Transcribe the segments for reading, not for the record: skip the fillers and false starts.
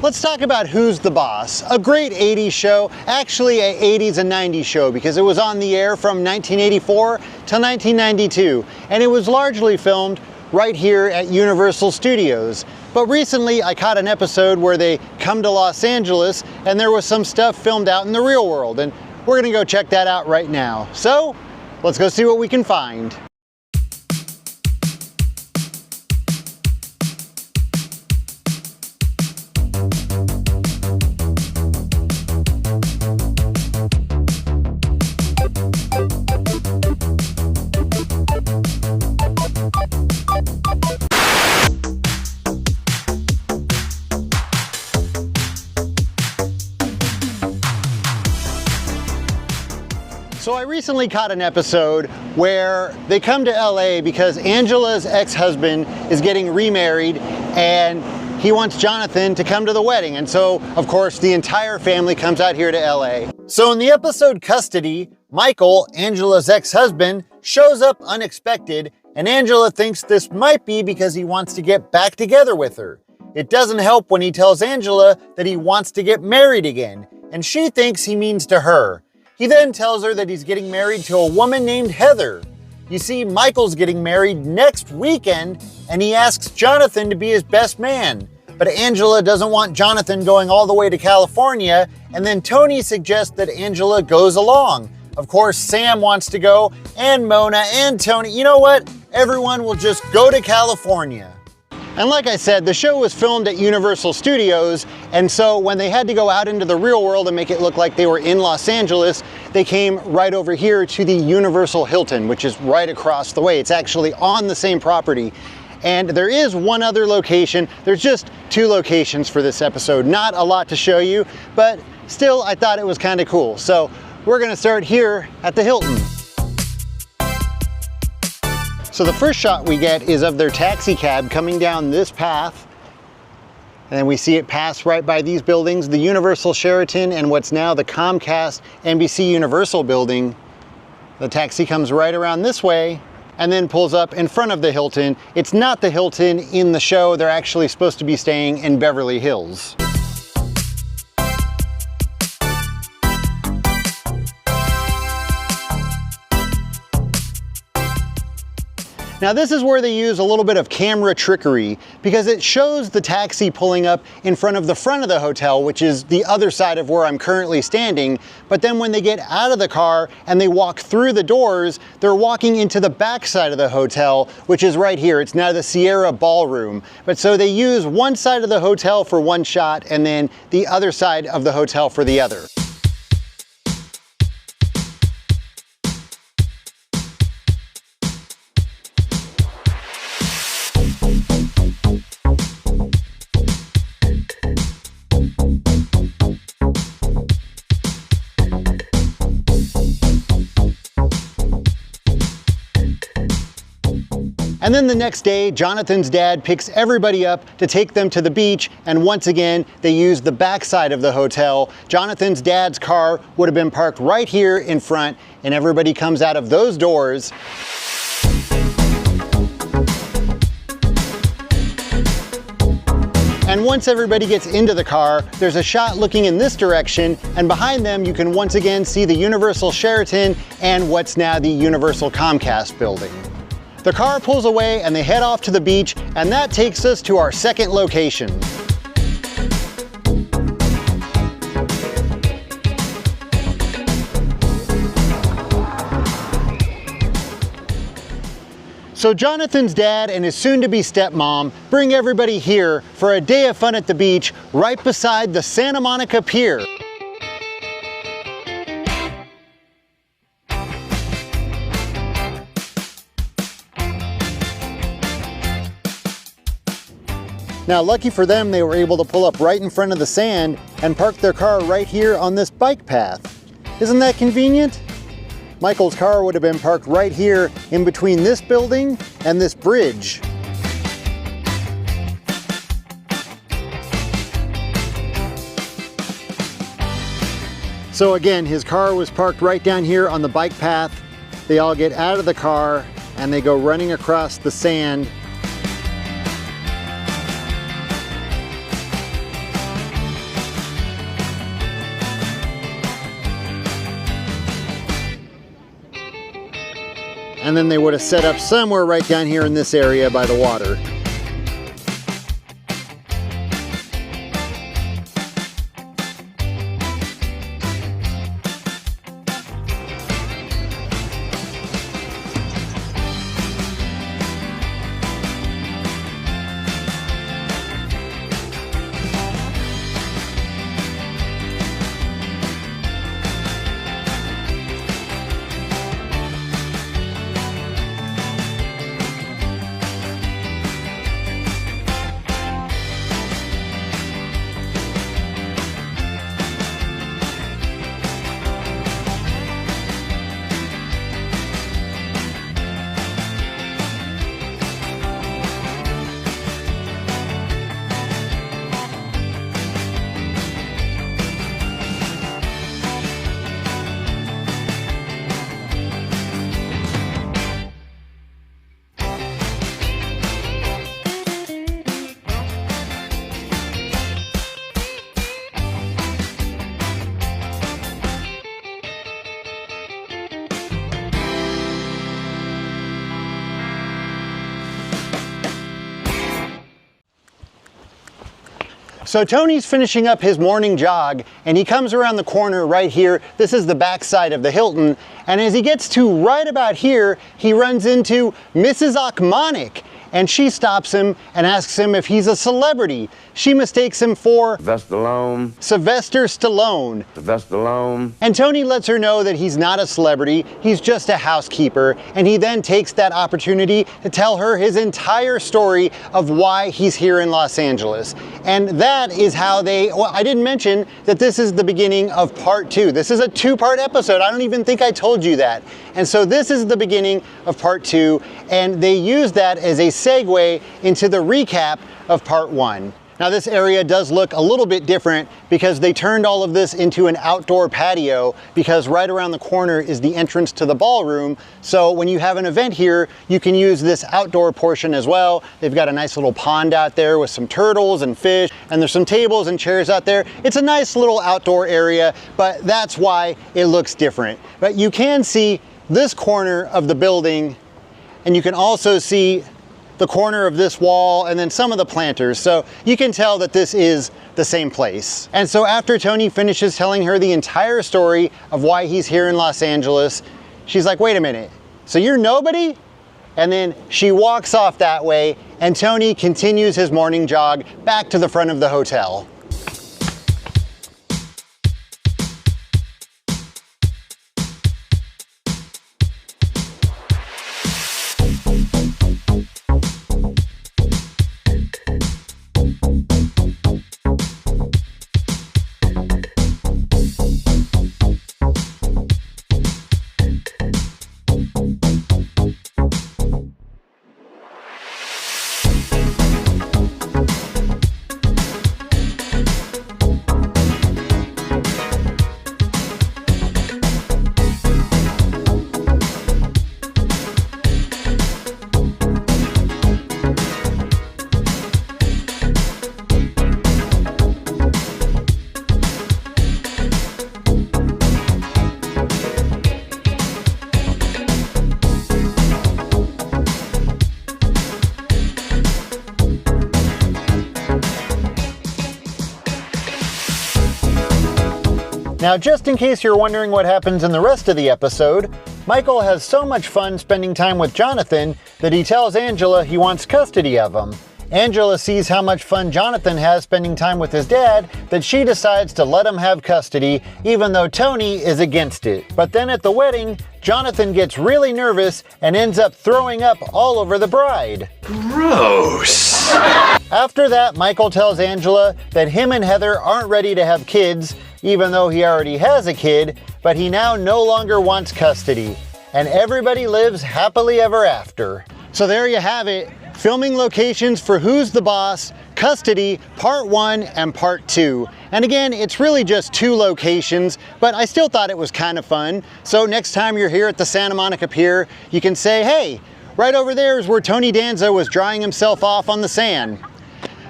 Let's talk about Who's the Boss, a great 80s show, actually a 80s and 90s show because it was on the air from 1984 till 1992, and it was largely filmed right here at Universal Studios. But recently I caught an episode where they come to Los Angeles and there was some stuff filmed out in the real world, and we're gonna go check that out right now. So let's go see what we can find. So I recently caught an episode where they come to LA because Angela's ex-husband is getting remarried and he wants Jonathan to come to the wedding. And so, of course, the entire family comes out here to LA. So in the episode Custody, Michael, Angela's ex-husband, shows up unexpected, and Angela thinks this might be because he wants to get back together with her. It doesn't help when he tells Angela that he wants to get married again, and she thinks he means to her. He then tells her that he's getting married to a woman named Heather. You see, Michael's getting married next weekend, and he asks Jonathan to be his best man. But Angela doesn't want Jonathan going all the way to California, and then Tony suggests that Angela goes along. Of course, Sam wants to go, and Mona, and Tony. You know what? Everyone will just go to California. And like I said, the show was filmed at Universal Studios, and so when they had to go out into the real world and make it look like they were in Los Angeles, they came right over here to the Universal Hilton, which is right across the way. It's actually on the same property. And there is one other location. There's just 2 locations for this episode. Not a lot to show you, but still I thought it was kind of cool. So we're gonna start here at the Hilton. So the first shot we get is of their taxi cab coming down this path. And we see it pass right by these buildings, the Universal Sheraton and what's now the Comcast NBC Universal building. The taxi comes right around this way and then pulls up in front of the Hilton. It's not the Hilton in the show. They're actually supposed to be staying in Beverly Hills. Now this is where they use a little bit of camera trickery because it shows the taxi pulling up in front of the hotel, which is the other side of where I'm currently standing. But then when they get out of the car and they walk through the doors, they're walking into the back side of the hotel, which is right here. It's now the Sierra Ballroom. But so they use one side of the hotel for one shot and then the other side of the hotel for the other. And then the next day, Jonathan's dad picks everybody up to take them to the beach, and once again, they use the backside of the hotel. Jonathan's dad's car would have been parked right here in front, and everybody comes out of those doors. And once everybody gets into the car, there's a shot looking in this direction, and behind them you can once again see the Universal Sheraton and what's now the Universal Comcast building. The car pulls away and they head off to the beach, and that takes us to our second location. So Jonathan's dad and his soon-to-be stepmom bring everybody here for a day of fun at the beach right beside the Santa Monica Pier. Now, lucky for them, they were able to pull up right in front of the sand and park their car right here on this bike path. Isn't that convenient? Michael's car would have been parked right here in between this building and this bridge. So again, his car was parked right down here on the bike path. They all get out of the car and they go running across the sand. and then they would have set up somewhere right down here in this area by the water. So Tony's finishing up his morning jog and he comes around the corner right here. This is the backside of the Hilton. And as he gets to right about here, he runs into Mrs. Achmanik. And she stops him and asks him if he's a celebrity. She mistakes him for Sylvester Stallone. And Tony lets her know that he's not a celebrity, he's just a housekeeper. And he then takes that opportunity to tell her his entire story of why he's here in Los Angeles. And that is how I didn't mention that this is the beginning of part 2. This is a 2-part episode. I don't even think I told you that. And so this is the beginning of part 2, and they use that as a segue into the recap of part 1. Now this area does look a little bit different because they turned all of this into an outdoor patio, because right around the corner is the entrance to the ballroom. So when you have an event here, you can use this outdoor portion as well. They've got a nice little pond out there with some turtles and fish, and there's some tables and chairs out there. It's a nice little outdoor area, but that's why it looks different. But you can see this corner of the building, and you can also see the corner of this wall and then some of the planters. So you can tell that this is the same place. And so after Tony finishes telling her the entire story of why he's here in Los Angeles, she's like, wait a minute, so you're nobody? And then she walks off that way, and Tony continues his morning jog back to the front of the hotel. Now, just in case you're wondering what happens in the rest of the episode, Michael has so much fun spending time with Jonathan that he tells Angela he wants custody of him. Angela sees how much fun Jonathan has spending time with his dad that she decides to let him have custody, even though Tony is against it. But then at the wedding, Jonathan gets really nervous and ends up throwing up all over the bride. Gross! After that, Michael tells Angela that him and Heather aren't ready to have kids, even though he already has a kid, but he now no longer wants custody. And everybody lives happily ever after. So there you have it. Filming locations for Who's the Boss, Custody, Part 1 and Part 2. And again, it's really just 2 locations, but I still thought it was kind of fun. So next time you're here at the Santa Monica Pier, you can say, hey, right over there is where Tony Danza was drying himself off on the sand.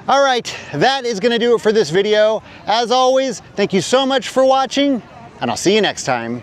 All right, that is gonna do it for this video. As always, thank you so much for watching, and I'll see you next time.